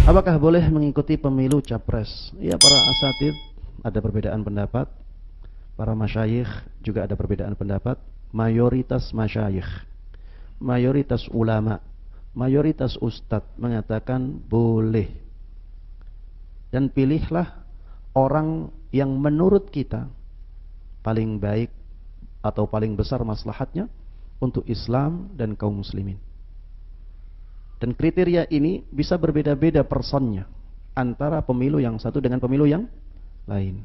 Apakah boleh mengikuti pemilu capres? Ya, para asatid ada perbedaan pendapat, para masyayikh juga ada perbedaan pendapat. Mayoritas masyayikh, mayoritas ulama, mayoritas ustadz mengatakan boleh. Dan pilihlah orang yang menurut kita paling baik atau paling besar maslahatnya untuk Islam dan kaum muslimin. Dan kriteria ini bisa berbeda-beda personnya antara pemilu yang satu dengan pemilu yang lain.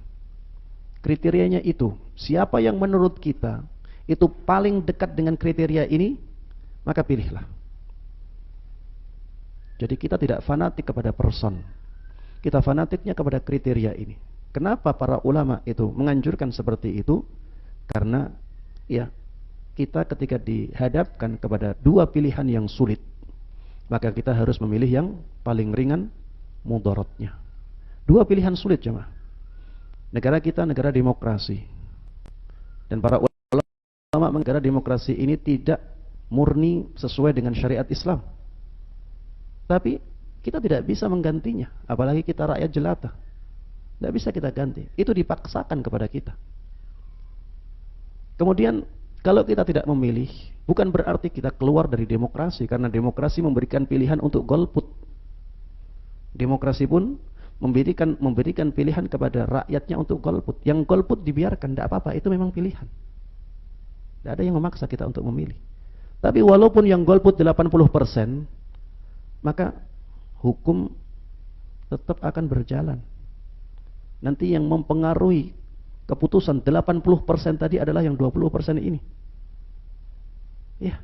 Kriterianya itu, siapa yang menurut kita itu paling dekat dengan kriteria ini, maka pilihlah. Jadi kita tidak fanatik kepada person, kita fanatiknya kepada kriteria ini. Kenapa para ulama itu menganjurkan seperti itu? Karena ya, kita ketika dihadapkan kepada dua pilihan yang sulit, maka kita harus memilih yang paling ringan mudaratnya. Dua pilihan sulit, jemaah. Negara kita negara demokrasi, dan para ulama negara demokrasi ini tidak murni sesuai dengan syariat Islam. Tapi kita tidak bisa menggantinya, apalagi kita rakyat jelata. Tidak bisa kita ganti, itu dipaksakan kepada kita. Kemudian kalau kita tidak memilih, bukan berarti kita keluar dari demokrasi, karena demokrasi memberikan pilihan untuk golput. Demokrasi pun memberikan pilihan kepada rakyatnya untuk golput. Yang golput dibiarkan, tidak apa-apa, itu memang pilihan. Tidak ada yang memaksa kita untuk memilih. Tapi walaupun yang golput 80%, maka hukum tetap akan berjalan. Nanti yang mempengaruhi keputusan 80% tadi adalah yang 20% ini. Ya.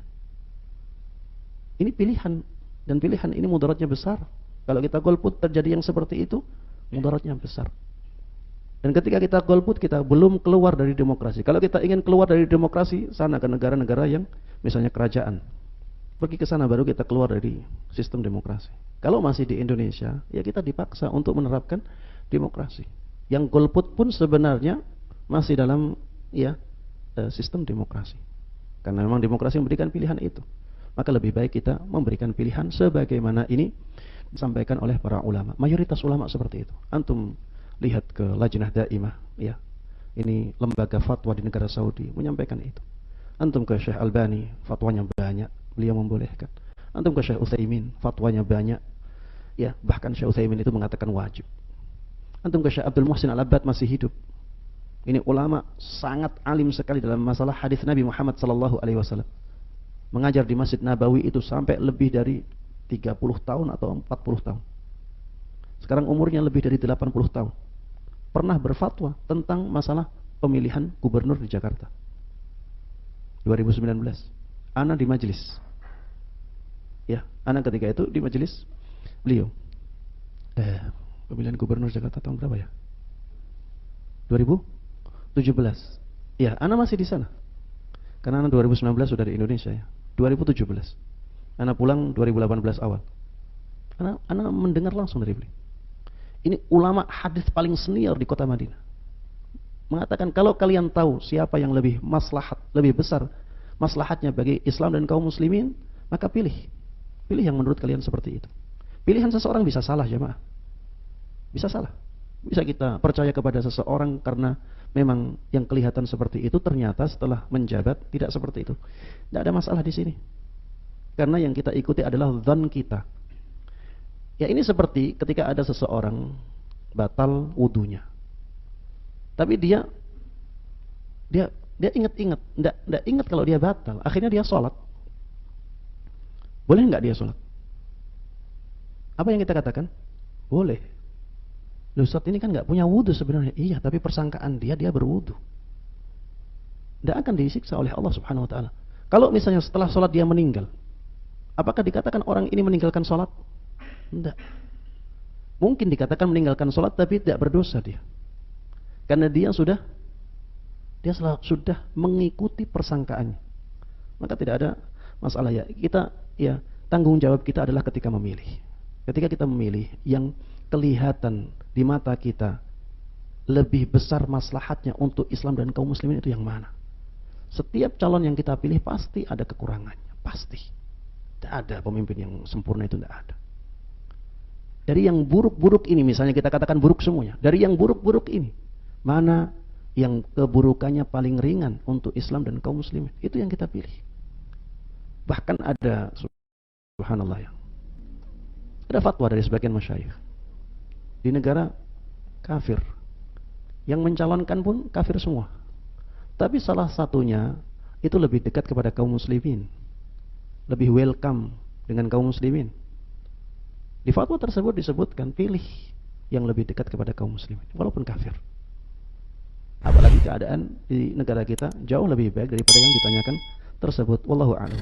Ini pilihan, dan pilihan ini mudaratnya besar. Kalau kita golput terjadi yang seperti itu, mudaratnya besar. Dan ketika kita golput, kita belum keluar dari demokrasi. Kalau kita ingin keluar dari demokrasi, sana ke negara-negara yang misalnya kerajaan. Pergi ke sana baru kita keluar dari sistem demokrasi. Kalau masih di Indonesia, ya kita dipaksa untuk menerapkan demokrasi. Yang golput pun sebenarnya masih dalam sistem demokrasi. Karena memang demokrasi memberikan pilihan itu. Maka lebih baik kita memberikan pilihan sebagaimana ini disampaikan oleh para ulama. Mayoritas ulama seperti itu. Antum lihat ke Lajnah Daimah, ya. Ini lembaga fatwa di negara Saudi menyampaikan itu. Antum ke Syekh Albani, fatwanya banyak, beliau membolehkan. Antum ke Syekh Utsaimin, fatwanya banyak. Ya, bahkan Syekh Utsaimin itu mengatakan wajib. Antum ke Syekh Abdul Muhsin Al-Abbad masih hidup. Ini ulama sangat alim sekali dalam masalah hadis Nabi Muhammad sallallahu alaihi wasallam. Mengajar di Masjid Nabawi itu sampai lebih dari 30 tahun atau 40 tahun. Sekarang umurnya lebih dari 80 tahun. Pernah berfatwa tentang masalah pemilihan gubernur di Jakarta. 2019. Ana di majelis. Ya, ana ketika itu di majelis beliau. Pemilihan gubernur Jakarta tahun berapa ya? 2017. Ya, ana masih di sana. Karena ana 2019 sudah di Indonesia ya. 2017. Ana pulang 2018 awal. Ana mendengar langsung dari beliau. Ini ulama hadis paling senior di kota Madinah. Mengatakan kalau kalian tahu siapa yang lebih maslahat, lebih besar maslahatnya bagi Islam dan kaum muslimin, maka pilih. Pilih yang menurut kalian seperti itu. Pilihan seseorang bisa salah, jemaah. Bisa salah. Bisa kita percaya kepada seseorang karena memang yang kelihatan seperti itu ternyata setelah menjabat tidak seperti itu. Tidak ada masalah di sini. Karena yang kita ikuti adalah dzan kita. Ya, ini seperti ketika ada seseorang batal wudunya. Tapi dia ingat-ingat, enggak ingat kalau dia batal. Akhirnya dia sholat. Boleh enggak dia sholat? Apa yang kita katakan? Boleh. Loh, Ustaz, ini kan enggak punya wudu sebenarnya. Iya, tapi persangkaan dia berwudu. Enggak akan disiksa oleh Allah Subhanahu wa taala. Kalau misalnya setelah sholat dia meninggal, apakah dikatakan orang ini meninggalkan sholat? Enggak. Mungkin dikatakan meninggalkan sholat tapi tidak berdosa dia. Karena dia sudah mengikuti persangkaannya. Maka tidak ada masalah ya. Kita tanggung jawab kita adalah ketika memilih. Ketika kita memilih yang kelihatan di mata kita lebih besar maslahatnya untuk Islam dan kaum muslimin, itu yang mana? Setiap calon yang kita pilih pasti ada kekurangannya, pasti. Tidak ada pemimpin yang sempurna, itu tidak ada. Dari yang buruk-buruk ini, misalnya kita katakan buruk semuanya, dari yang buruk-buruk ini, mana yang keburukannya paling ringan untuk Islam dan kaum muslimin, itu yang kita pilih. Bahkan ada, subhanallah ya, ada fatwa dari sebagian masyayikh di negara kafir, yang mencalonkan pun kafir semua, tapi salah satunya itu lebih dekat kepada kaum muslimin, lebih welcome dengan kaum muslimin. Di fatwa tersebut disebutkan pilih yang lebih dekat kepada kaum muslimin walaupun kafir. Apalagi keadaan di negara kita jauh lebih baik daripada yang ditanyakan tersebut. Wallahu a'lam.